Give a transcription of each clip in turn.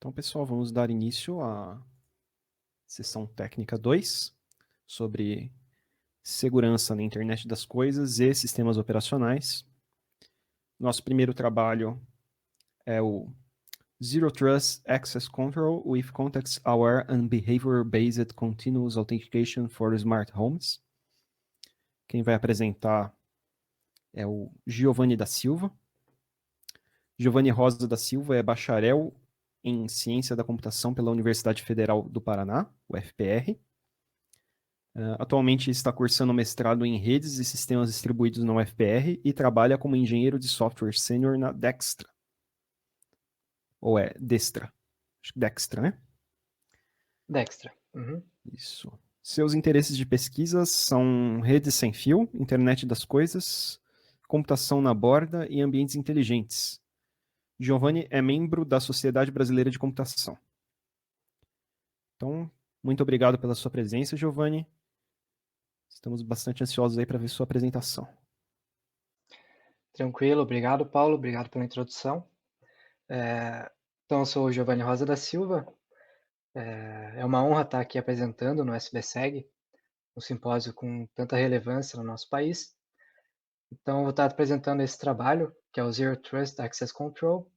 Então, pessoal, vamos dar início à sessão técnica 2 sobre segurança na internet das coisas e sistemas operacionais. Nosso primeiro trabalho é o Zero Trust Access Control with Context-Aware and Behavior-Based Continuous Authentication for Smart Homes. Quem vai apresentar é o Giovanni da Silva. Giovanni Rosa da Silva é bacharel em Ciência da Computação pela Universidade Federal do Paraná, UFPR. Atualmente está cursando mestrado em Redes e Sistemas Distribuídos na UFPR e trabalha como engenheiro de software sênior na Dextra. Ou é Destra? Acho que Dextra, né? Dextra. Uhum. Isso. Seus interesses de pesquisa são redes sem fio, internet das coisas, computação na borda e ambientes inteligentes. Giovanni é membro da Sociedade Brasileira de Computação. Então, muito obrigado pela sua presença, Giovanni. Estamos bastante ansiosos aí para ver sua apresentação. Tranquilo, obrigado, Paulo, obrigado pela introdução. Então, eu sou o Giovanni Rosa da Silva. É uma honra estar aqui apresentando no SBSEG, um simpósio com tanta relevância no nosso país. Então, eu vou estar apresentando esse trabalho, que é o Zero Trust Access Control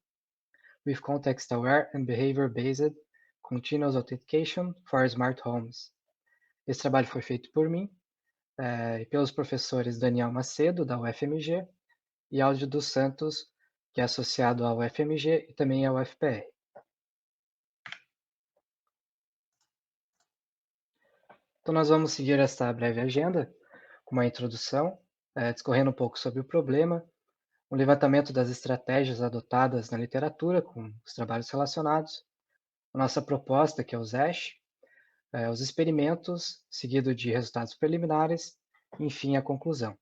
with Context-Aware and Behavior-Based Continuous Authentication for Smart Homes. Esse trabalho foi feito por mim e pelos professores Daniel Macedo, da UFMG, e Áudio dos Santos, que é associado ao UFMG e também ao UFPR. Então, nós vamos seguir esta breve agenda com uma introdução, discorrendo um pouco sobre o problema, um levantamento das estratégias adotadas na literatura com os trabalhos relacionados, a nossa proposta, que é o ZESH, os experimentos, seguido de resultados preliminares, e, enfim, a conclusão.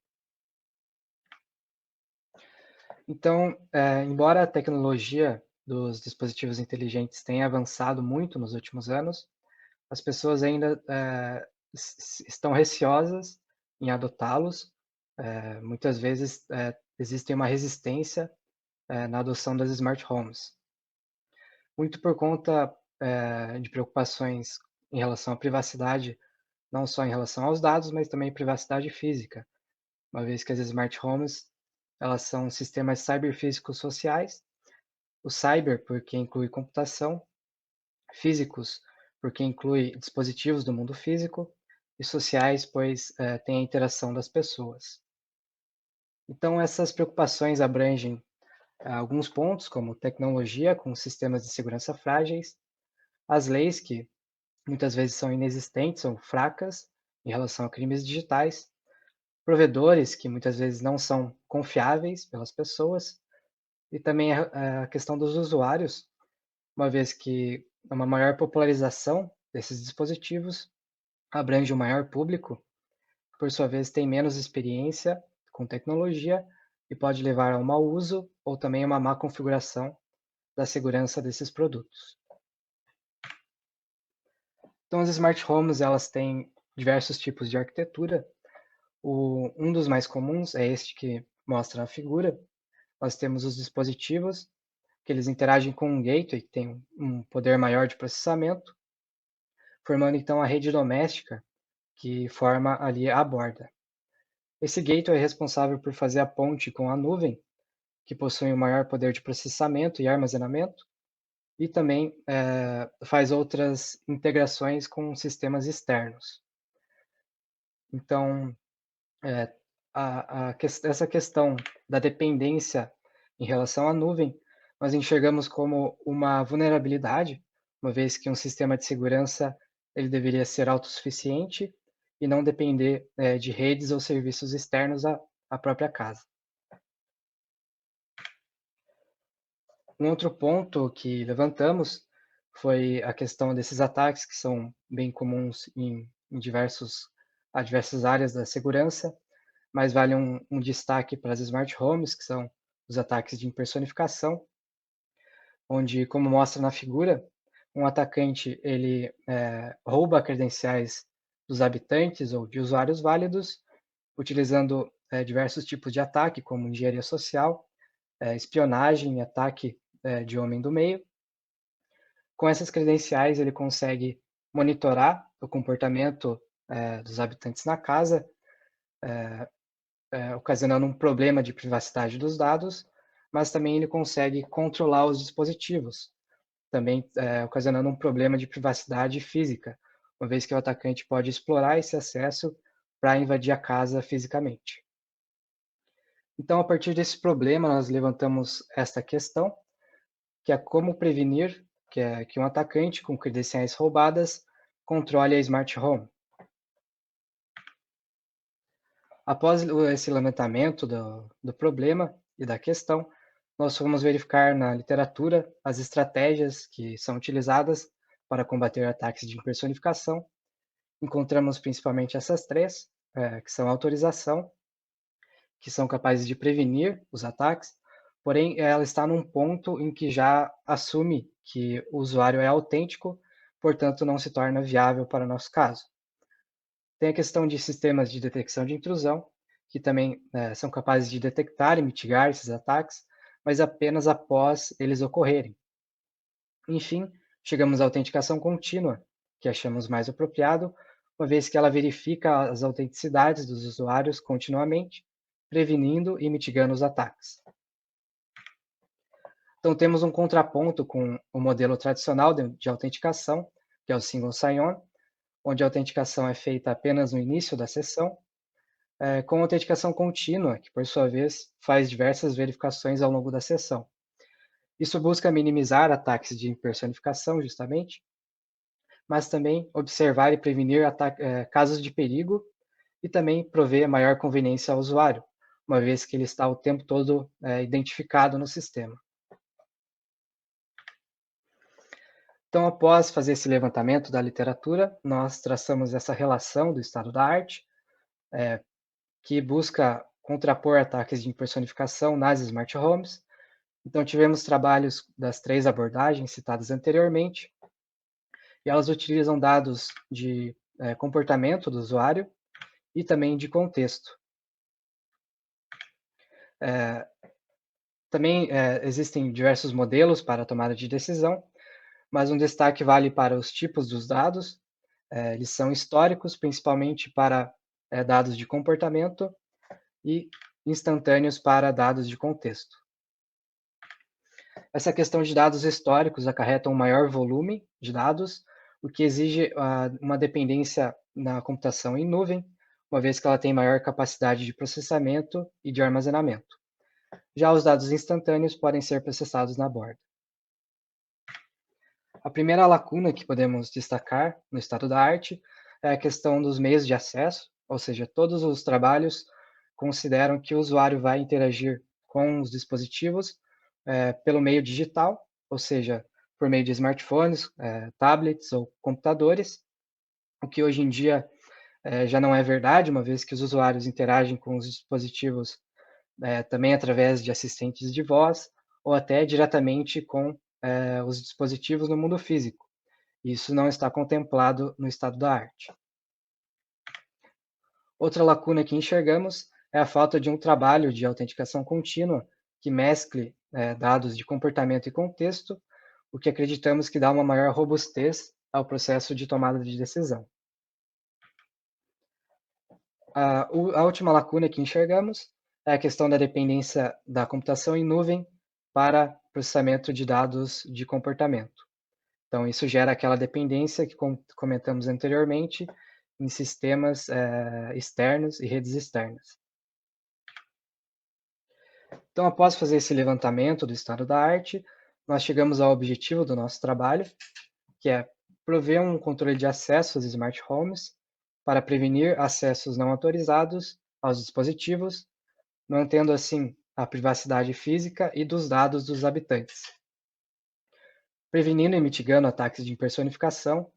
Então, embora a tecnologia dos dispositivos inteligentes tenha avançado muito nos últimos anos, as pessoas ainda estão receosas em adotá-los. Muitas vezes existe uma resistência na adoção das smart homes. Muito por conta de preocupações em relação à privacidade, não só em relação aos dados, mas também privacidade física, uma vez que as smart homes elas são sistemas cyberfísicos sociais. O cyber, porque inclui computação, físicos, porque inclui dispositivos do mundo físico, e sociais, pois tem a interação das pessoas. Então, essas preocupações abrangem alguns pontos, como tecnologia com sistemas de segurança frágeis, as leis que muitas vezes são inexistentes ou fracas em relação a crimes digitais, provedores que muitas vezes não são confiáveis pelas pessoas, e também a questão dos usuários, uma vez que uma maior popularização desses dispositivos abrange um maior público, que por sua vez tem menos experiência com tecnologia e pode levar a um mau uso ou também a uma má configuração da segurança desses produtos. Então, as smart homes elas têm diversos tipos de arquitetura. Um dos mais comuns é este que mostra na figura. Nós temos os dispositivos, que eles interagem com um gateway, que tem um poder maior de processamento, formando então a rede doméstica, que forma ali a borda. Esse gateway é responsável por fazer a ponte com a nuvem, que possui um maior poder de processamento e armazenamento, e também faz outras integrações com sistemas externos. Então, essa questão da dependência em relação à nuvem, nós enxergamos como uma vulnerabilidade, uma vez que um sistema de segurança ele deveria ser autossuficiente e não depender de redes ou serviços externos à própria casa. Um outro ponto que levantamos foi a questão desses ataques que são bem comuns em diversas áreas da segurança, mas vale um destaque para as smart homes, que são os ataques de impersonificação, onde, como mostra na figura, um atacante ele rouba credenciais dos habitantes ou de usuários válidos, utilizando diversos tipos de ataque, como engenharia social, espionagem e ataque de homem do meio, Com essas credenciais, ele consegue monitorar o comportamento dos habitantes na casa, ocasionando um problema de privacidade dos dados, mas também ele consegue controlar os dispositivos, também ocasionando um problema de privacidade física, uma vez que o atacante pode explorar esse acesso para invadir a casa fisicamente. Então, a partir desse problema, nós levantamos esta questão, que é como prevenir que um atacante com credenciais roubadas controle a Smart Home. Após esse levantamento do problema e da questão, nós fomos verificar na literatura as estratégias que são utilizadas para combater ataques de impersonificação. Encontramos principalmente essas três, que são a autorização, que são capazes de prevenir os ataques, porém ela está num ponto em que já assume que o usuário é autêntico, portanto não se torna viável para o nosso caso. Tem a questão de sistemas de detecção de intrusão, que também são capazes de detectar e mitigar esses ataques, mas apenas após eles ocorrerem. Enfim, chegamos à autenticação contínua, que achamos mais apropriado, uma vez que ela verifica as autenticidades dos usuários continuamente, prevenindo e mitigando os ataques. Então, temos um contraponto com o modelo tradicional de autenticação, que é o Single Sign-On, onde a autenticação é feita apenas no início da sessão, com a autenticação contínua, que, por sua vez, faz diversas verificações ao longo da sessão. Isso busca minimizar ataques de impersonificação, justamente, mas também observar e prevenir casos de perigo e também prover maior conveniência ao usuário, uma vez que ele está o tempo todo identificado no sistema. Então, após fazer esse levantamento da literatura, nós traçamos essa relação do estado da arte, que busca contrapor ataques de impersonificação nas smart homes. Então, tivemos trabalhos das três abordagens citadas anteriormente, e elas utilizam dados de comportamento do usuário e também de contexto. Também existem diversos modelos para a tomada de decisão, mas um destaque vale para os tipos dos dados. Eles são históricos, principalmente para dados de comportamento, e instantâneos para dados de contexto. Essa questão de dados históricos acarreta um maior volume de dados, o que exige uma dependência na computação em nuvem, uma vez que ela tem maior capacidade de processamento e de armazenamento. Já os dados instantâneos podem ser processados na borda. A primeira lacuna que podemos destacar no estado da arte é a questão dos meios de acesso, ou seja, todos os trabalhos consideram que o usuário vai interagir com os dispositivos pelo meio digital, ou seja, por meio de smartphones, tablets ou computadores, o que hoje em dia já não é verdade, uma vez que os usuários interagem com os dispositivos também através de assistentes de voz ou até diretamente com os dispositivos no mundo físico. Isso não está contemplado no estado da arte. Outra lacuna que enxergamos é a falta de um trabalho de autenticação contínua que mescle dados de comportamento e contexto, o que acreditamos que dá uma maior robustez ao processo de tomada de decisão. A última lacuna que enxergamos é a questão da dependência da computação em nuvem para processamento de dados de comportamento. Então, isso gera aquela dependência que comentamos anteriormente em sistemas externos e redes externas. Então, após fazer esse levantamento do estado da arte, nós chegamos ao objetivo do nosso trabalho, que é prover um controle de acesso às smart homes para prevenir acessos não autorizados aos dispositivos, mantendo assim a privacidade física e dos dados dos habitantes, prevenindo e mitigando ataques de impersonificação,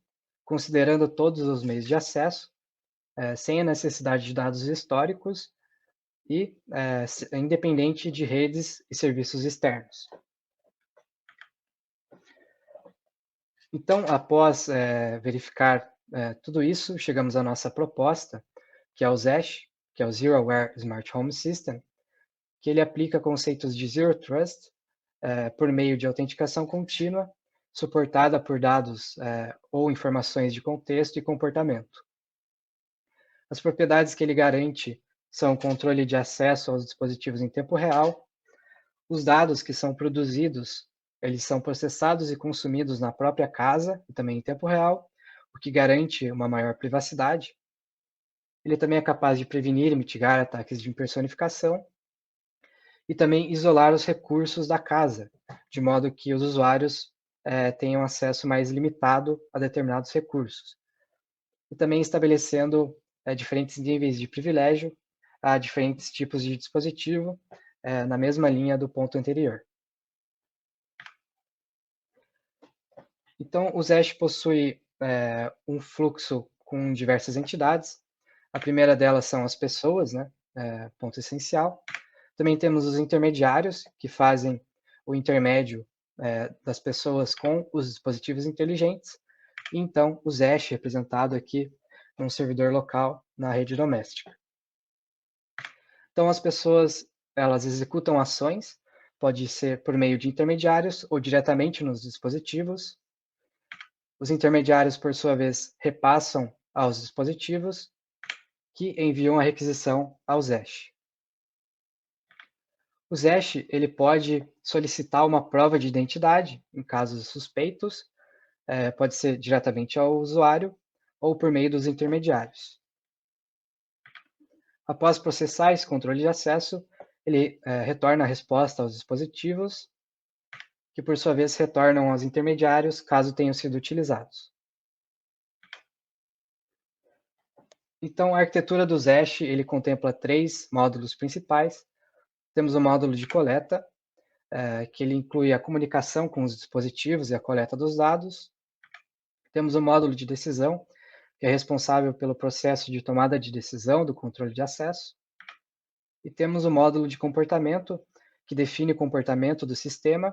considerando todos os meios de acesso, sem a necessidade de dados históricos e independente de redes e serviços externos. Então, após verificar tudo isso, chegamos à nossa proposta, que é o ZESH, que é o Zero Aware Smart Home System, que ele aplica conceitos de Zero Trust por meio de autenticação contínua, suportada por dados ou informações de contexto e comportamento. As propriedades que ele garante são o controle de acesso aos dispositivos em tempo real, os dados que são produzidos, eles são processados e consumidos na própria casa e também em tempo real, o que garante uma maior privacidade. Ele também é capaz de prevenir e mitigar ataques de impersonificação e também isolar os recursos da casa, de modo que os usuários tenham acesso mais limitado a determinados recursos. E também estabelecendo diferentes níveis de privilégio a diferentes tipos de dispositivo, na mesma linha do ponto anterior. Então, o ZESH possui um fluxo com diversas entidades. A primeira delas são as pessoas, né? Ponto essencial. Também temos os intermediários, que fazem o intermédio das pessoas com os dispositivos inteligentes. E então, o ZESH, representado aqui num servidor local na rede doméstica. Então, as pessoas, elas executam ações, pode ser por meio de intermediários ou diretamente nos dispositivos. Os intermediários, por sua vez, repassam aos dispositivos, que enviam a requisição ao ZESH. O ZESH ele pode solicitar uma prova de identidade em casos suspeitos, pode ser diretamente ao usuário ou por meio dos intermediários. Após processar esse controle de acesso, ele retorna a resposta aos dispositivos, que por sua vez retornam aos intermediários caso tenham sido utilizados. Então, a arquitetura do ZESH ele contempla 3 módulos principais. Temos o módulo de coleta, que ele inclui a comunicação com os dispositivos e a coleta dos dados. Temos o módulo de decisão, que é responsável pelo processo de tomada de decisão do controle de acesso. E temos o módulo de comportamento, que define o comportamento do sistema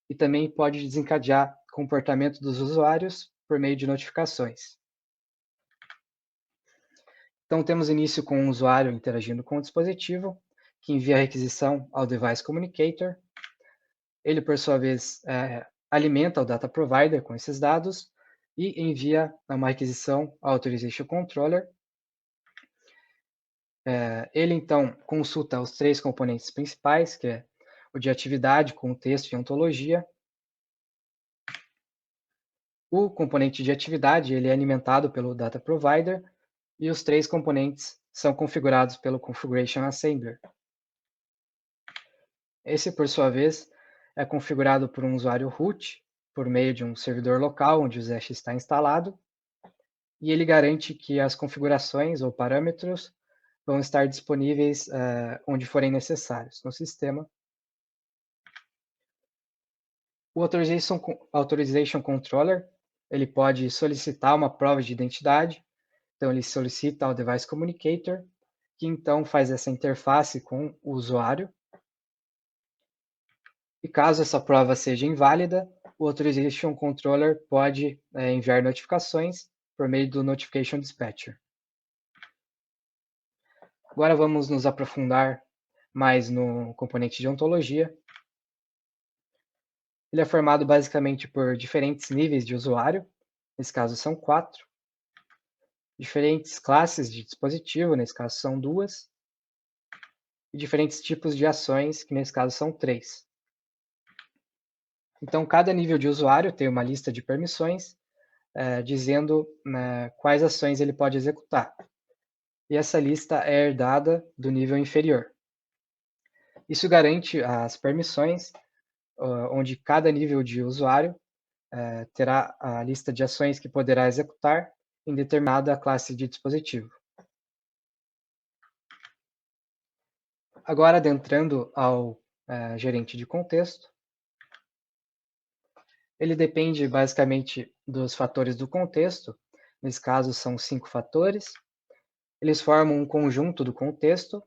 e também pode desencadear comportamento dos usuários por meio de notificações. Então, temos início com o usuário interagindo com o dispositivo, que envia a requisição ao Device Communicator. Ele, por sua vez, alimenta o Data Provider com esses dados e envia uma requisição ao Authorization Controller. Ele, então, consulta os 3 componentes principais, que é o de atividade, contexto e ontologia. O componente de atividade ele é alimentado pelo Data Provider e os 3 componentes são configurados pelo Configuration Assembler. Esse, por sua vez, é configurado por um usuário root, por meio de um servidor local onde o ZESH está instalado, e ele garante que as configurações ou parâmetros vão estar disponíveis onde forem necessários no sistema. O Authorization Controller ele pode solicitar uma prova de identidade, então ele solicita ao Device Communicator, que então faz essa interface com o usuário. E caso essa prova seja inválida, o Authorization Controller pode enviar notificações por meio do Notification Dispatcher. Agora vamos nos aprofundar mais no componente de ontologia. Ele é formado basicamente por diferentes níveis de usuário, nesse caso são 4, diferentes classes de dispositivo, nesse caso são 2, e diferentes tipos de ações, que nesse caso são 3. Então, cada nível de usuário tem uma lista de permissões, dizendo quais ações ele pode executar. E essa lista é herdada do nível inferior. Isso garante as permissões, onde cada nível de usuário terá a lista de ações que poderá executar em determinada classe de dispositivo. Agora, adentrando ao gerente de contexto, ele depende basicamente dos fatores do contexto, nesse caso são 5 fatores. Eles formam um conjunto do contexto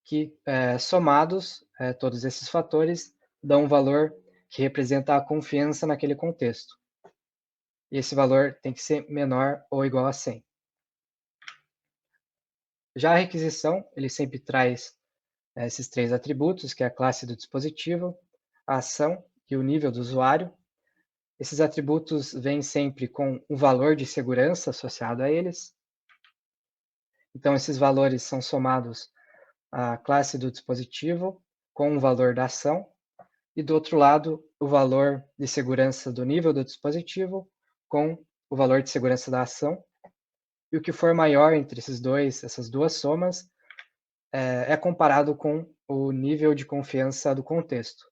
que, somados, todos esses fatores dão um valor que representa a confiança naquele contexto. E esse valor tem que ser menor ou igual a 100. Já a requisição, ele sempre traz esses 3 atributos, que é a classe do dispositivo, a ação e o nível do usuário. Esses atributos vêm sempre com um valor de segurança associado a eles. Então, esses valores são somados à classe do dispositivo com o valor da ação, e do outro lado, o valor de segurança do nível do dispositivo com o valor de segurança da ação. E o que for maior entre essas duas somas é comparado com o nível de confiança do contexto.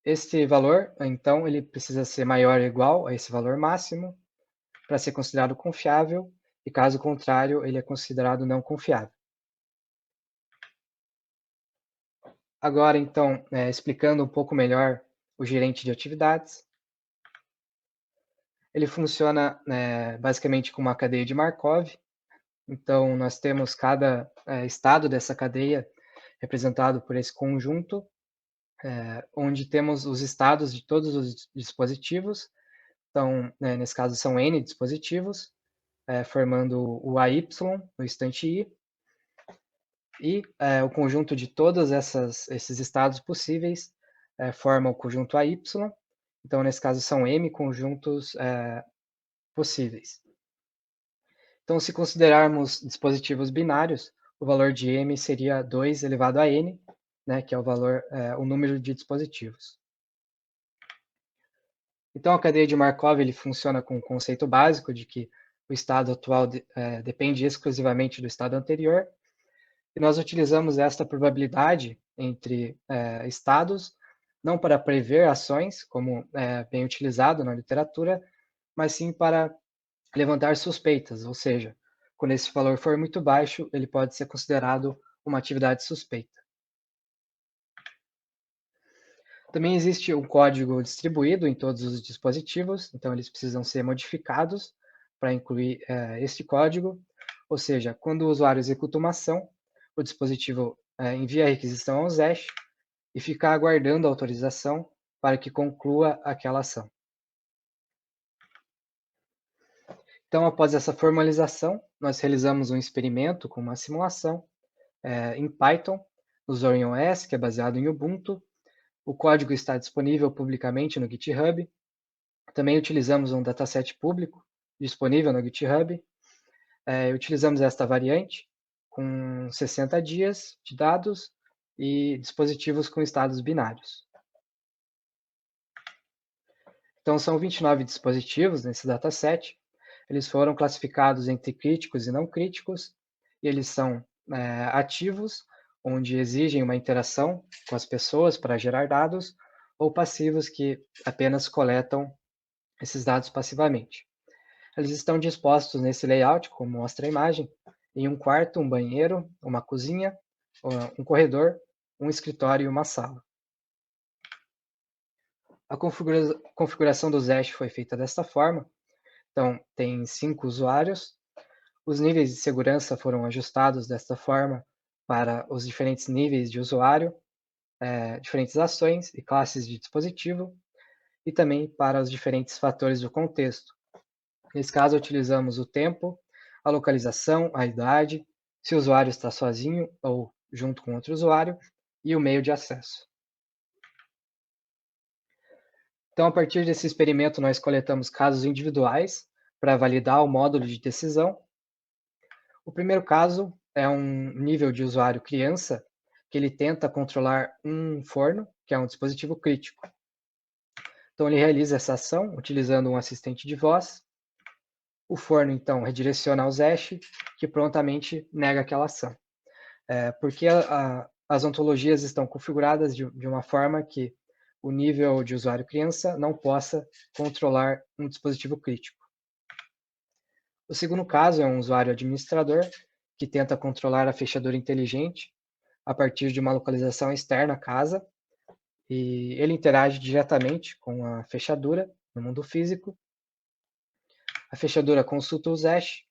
Este valor, então, ele precisa ser maior ou igual a esse valor máximo para ser considerado confiável, e caso contrário, ele é considerado não confiável. Agora, então, explicando um pouco melhor o gerente de atividades. Ele funciona basicamente como uma cadeia de Markov. Então, nós temos cada estado dessa cadeia representado por esse conjunto, onde temos os estados de todos os dispositivos. Então, nesse caso, são N dispositivos, formando o AY no instante I, e o conjunto de todos esses estados possíveis forma o conjunto AY. Então, nesse caso, são M conjuntos possíveis. Então, se considerarmos dispositivos binários, o valor de M seria 2 elevado a N, né, que é o número de dispositivos. Então, a cadeia de Markov ele funciona com o conceito básico de que o estado atual depende exclusivamente do estado anterior, e nós utilizamos esta probabilidade entre estados, não para prever ações, como é bem utilizado na literatura, mas sim para levantar suspeitas, ou seja, quando esse valor for muito baixo, ele pode ser considerado uma atividade suspeita. Também existe um código distribuído em todos os dispositivos, então eles precisam ser modificados para incluir este código, ou seja, quando o usuário executa uma ação, o dispositivo envia a requisição ao ZESH e fica aguardando a autorização para que conclua aquela ação. Então, após essa formalização, nós realizamos um experimento com uma simulação em Python, no Zorin OS, que é baseado em Ubuntu. O código está disponível publicamente no GitHub. Também utilizamos um dataset público disponível no GitHub. Utilizamos esta variante com 60 dias de dados e dispositivos com estados binários. Então, são 29 dispositivos nesse dataset. Eles foram classificados entre críticos e não críticos, e eles são ativos, onde exigem uma interação com as pessoas para gerar dados, ou passivos, que apenas coletam esses dados passivamente. Eles estão dispostos nesse layout, como mostra a imagem, em um quarto, um banheiro, uma cozinha, um corredor, um escritório e uma sala. A configuração do ZESH foi feita desta forma. Então, tem 5 usuários. Os níveis de segurança foram ajustados desta forma para os diferentes níveis de usuário, diferentes ações e classes de dispositivo, e também para os diferentes fatores do contexto. Nesse caso, utilizamos o tempo, a localização, a idade, se o usuário está sozinho ou junto com outro usuário, e o meio de acesso. Então, a partir desse experimento, nós coletamos casos individuais para validar o módulo de decisão. O primeiro caso é um nível de usuário criança, que ele tenta controlar um forno, que é um dispositivo crítico. Então, ele realiza essa ação utilizando um assistente de voz. O forno, então, redireciona ao ZESH, que prontamente nega aquela ação. Porque as ontologias estão configuradas de uma forma que o nível de usuário criança não possa controlar um dispositivo crítico. O segundo caso é um usuário administrador que tenta controlar a fechadura inteligente a partir de uma localização externa à casa, e ele interage diretamente com a fechadura no mundo físico. A fechadura consulta o ZESH,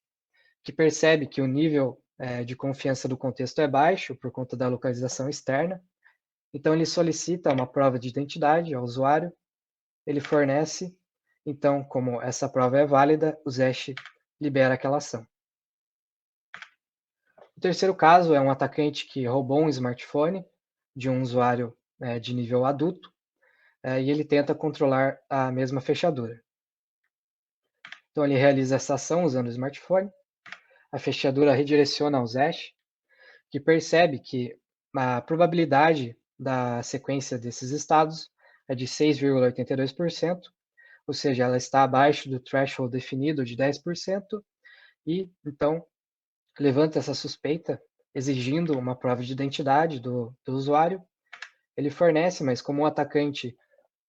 que percebe que o nível de confiança do contexto é baixo por conta da localização externa. Então, ele solicita uma prova de identidade ao usuário, ele fornece. Então, como essa prova é válida, o ZESH libera aquela ação. O terceiro caso é um atacante que roubou um smartphone de um usuário de nível adulto. e ele tenta controlar a mesma fechadura. Então ele realiza essa ação usando o smartphone, a fechadura redireciona ao Zesh, que percebe que a probabilidade da sequência desses estados é de 6,82%, ou seja, ela está abaixo do threshold definido de 10%, e então levanta essa suspeita, exigindo uma prova de identidade do usuário. Ele fornece, mas como o atacante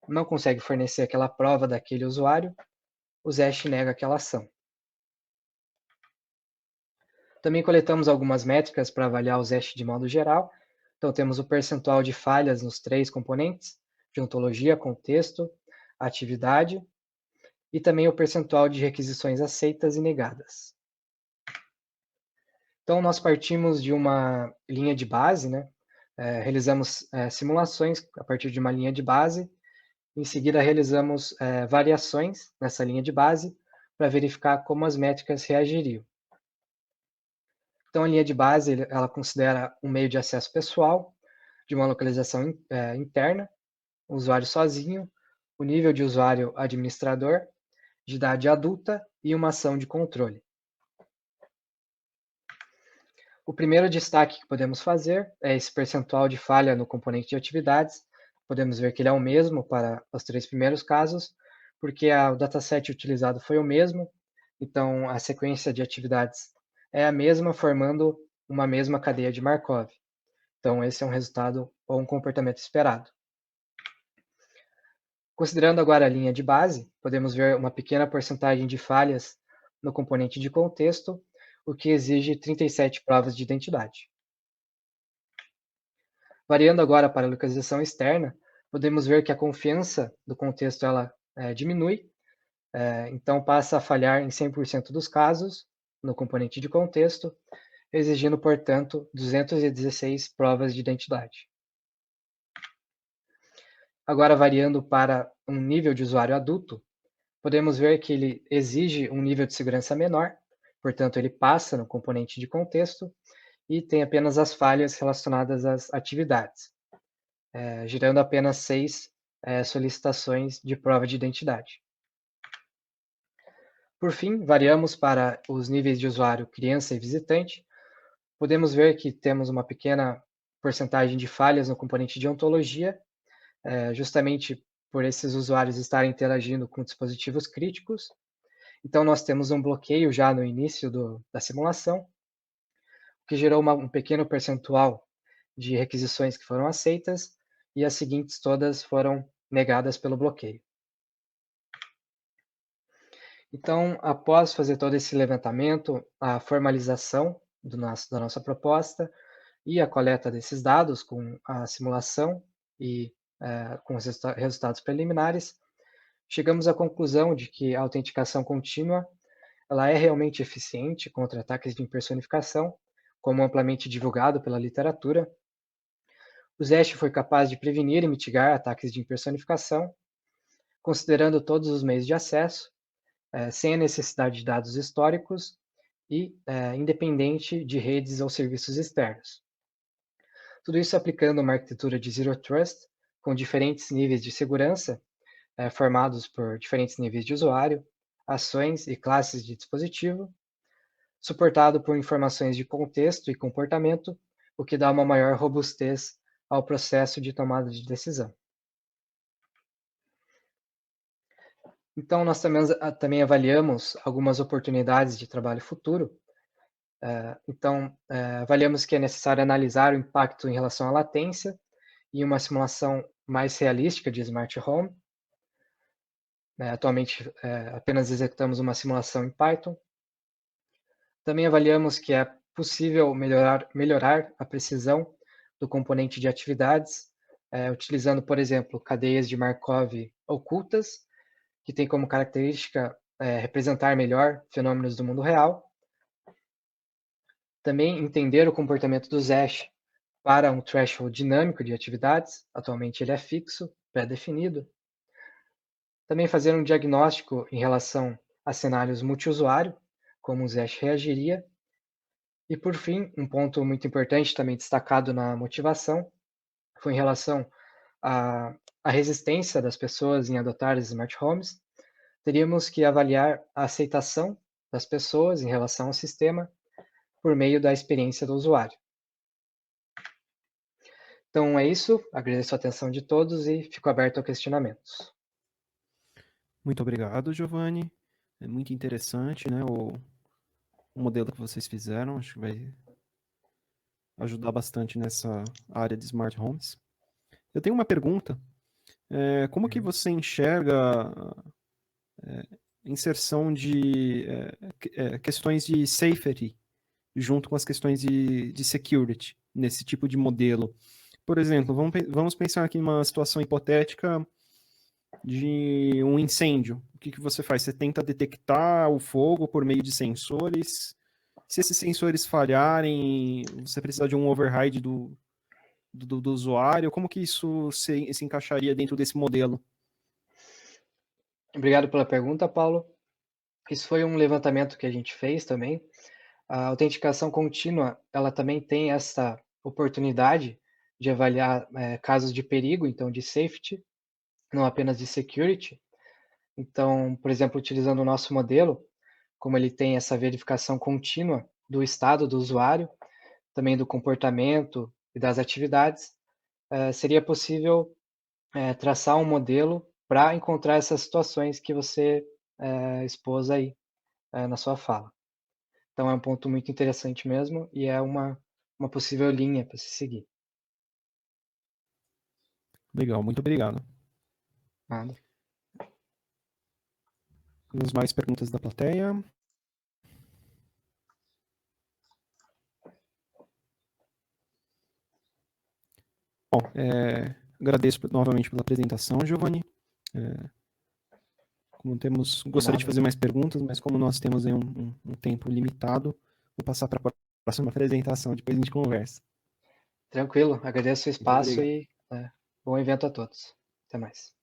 não consegue fornecer aquela prova daquele usuário, o Zesh nega aquela ação. Também coletamos algumas métricas para avaliar o Zesh de modo geral. Então temos o percentual de falhas nos 3 componentes, de ontologia, contexto, atividade, e também o percentual de requisições aceitas e negadas. Então nós partimos de uma linha de base, né? Realizamos simulações a partir de uma linha de base. Em seguida realizamos variações nessa linha de base para verificar como as métricas reagiriam. Então, a linha de base, ela considera um meio de acesso pessoal, de uma localização interna, o usuário sozinho, o nível de usuário administrador, de idade adulta e uma ação de controle. O primeiro destaque que podemos fazer é esse percentual de falha no componente de atividades. Podemos ver que ele é o mesmo para os 3 primeiros casos, porque o dataset utilizado foi o mesmo, então a sequência de atividades é a mesma, formando uma mesma cadeia de Markov. Então esse é um resultado ou um comportamento esperado. Considerando agora a linha de base, podemos ver uma pequena porcentagem de falhas no componente de contexto, o que exige 37 provas de identidade. Variando agora para a localização externa, podemos ver que a confiança do contexto ela diminui, então passa a falhar em 100% dos casos no componente de contexto, exigindo, portanto, 216 provas de identidade. Agora, variando para um nível de usuário adulto, podemos ver que ele exige um nível de segurança menor, portanto, ele passa no componente de contexto e tem apenas as falhas relacionadas às atividades, gerando apenas 6 solicitações de prova de identidade. Por fim, variamos para os níveis de usuário criança e visitante. Podemos ver que temos uma pequena porcentagem de falhas no componente de ontologia, justamente por esses usuários estarem interagindo com dispositivos críticos. Então, nós temos um bloqueio já no início da simulação, que gerou um pequeno percentual de requisições que foram aceitas, e as seguintes todas foram negadas pelo bloqueio. Então, após fazer todo esse levantamento, a formalização da nossa proposta e a coleta desses dados com a simulação e com os resultados preliminares, chegamos à conclusão de que a autenticação contínua ela é realmente eficiente contra ataques de impersonificação, como amplamente divulgado pela literatura. O ZESH foi capaz de prevenir e mitigar ataques de impersonificação, considerando todos os meios de acesso, sem a necessidade de dados históricos e independente de redes ou serviços externos. Tudo isso aplicando uma arquitetura de Zero Trust, com diferentes níveis de segurança, formados por diferentes níveis de usuário, ações e classes de dispositivo, suportado por informações de contexto e comportamento, o que dá uma maior robustez ao processo de tomada de decisão. Então, nós também avaliamos algumas oportunidades de trabalho futuro. Então, avaliamos que é necessário analisar o impacto em relação à latência e uma simulação mais realística de Smart Home. Atualmente, apenas executamos uma simulação em Python. Também avaliamos que é possível melhorar a precisão do componente de atividades, utilizando, por exemplo, cadeias de Markov ocultas, que tem como característica representar melhor fenômenos do mundo real. Também entender o comportamento do Zesh para um threshold dinâmico de atividades, atualmente ele é fixo, pré-definido. Também fazer um diagnóstico em relação a cenários multiusuário, como o Zesh reagiria. E por fim, um ponto muito importante também destacado na motivação foi em relação a resistência das pessoas em adotar smart homes, teríamos que avaliar a aceitação das pessoas em relação ao sistema por meio da experiência do usuário. Então é isso, agradeço a atenção de todos e fico aberto a questionamentos. Muito obrigado, Giovanni. É muito interessante, né, o modelo que vocês fizeram. Acho que vai ajudar bastante nessa área de smart homes. Eu tenho uma pergunta. Como que você enxerga inserção de questões de safety junto com as questões de security nesse tipo de modelo? Por exemplo, vamos pensar aqui numa situação hipotética de um incêndio. O que você faz? Você tenta detectar o fogo por meio de sensores. Se esses sensores falharem, você precisa de um override do usuário. Como que isso se encaixaria dentro desse modelo? Obrigado pela pergunta, Paulo. Isso foi um levantamento que a gente fez também. A autenticação contínua, ela também tem essa oportunidade de avaliar casos de perigo, então de safety, não apenas de security. Então, por exemplo, utilizando o nosso modelo, como ele tem essa verificação contínua do estado do usuário, também do comportamento e das atividades, seria possível traçar um modelo para encontrar essas situações que você expôs aí na sua fala. Então é um ponto muito interessante mesmo e é uma possível linha para se seguir. Legal, muito obrigado. Nada. Temos mais perguntas da plateia? Bom, agradeço novamente pela apresentação, Giovanni. Gostaria de fazer mais perguntas, mas como nós temos aí um tempo limitado, vou passar para a próxima apresentação, depois a gente conversa. Tranquilo, agradeço o Muito espaço obrigado. e bom evento a todos. Até mais.